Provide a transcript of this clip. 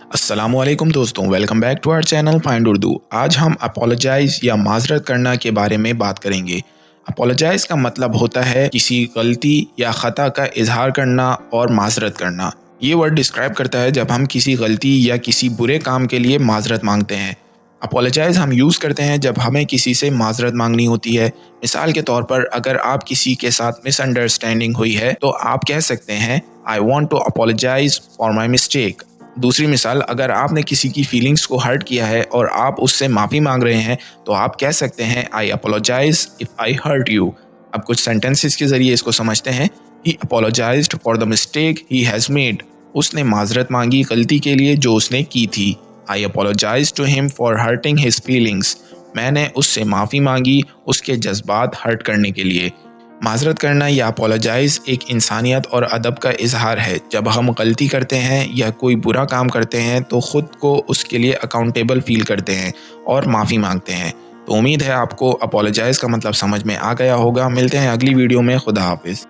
अस्सलामु अलैकुम दोस्तों, welcome back to our channel find Urdu. आज हम अपोलोजाइज़ या माज़रत करना के बारे में बात करेंगे। अपोलोजाइज़ का मतलब होता है किसी गलती या ख़ता का इजहार करना और माज़रत करना। ये वर्ड डिस्क्राइब करता है जब हम किसी गलती या किसी बुरे काम के लिए माज़रत मांगते हैं। अपोलोजाइज़ हम यूज़ करते हैं जब हमें किसी से माज़रत मांगनी होती है। मिसाल के तौर पर अगर आप किसी के साथ मिसअंडरस्टैंडिंग हुई है तो आप कह सकते हैं I want to apologize for my mistake. दूसरी मिसाल, अगर आपने किसी की फीलिंग्स को हर्ट किया है और आप उससे माफ़ी मांग रहे हैं तो आप कह सकते हैं I apologise if I hurt you. अब कुछ सेंटेंसेस के ज़रिए इसको समझते हैं। He apologised for the mistake he has made. उसने माजरत मांगी गलती के लिए जो उसने की थी। I apologise to him for hurting his feelings. मैंने उससे माफ़ी मांगी उसके जज्बात हर्ट करने के लिए। माज़रत करना या अपोलोजाइज़ एक इंसानियत और अदब का इजहार है। जब हम गलती करते हैं या कोई बुरा काम करते हैं तो ख़ुद को उसके लिए अकाउंटेबल फ़ील करते हैं और माफ़ी मांगते हैं। तो उम्मीद है आपको अपोलोजाइज़ का मतलब समझ में आ गया होगा। मिलते हैं अगली वीडियो में। खुदा हाफिज़।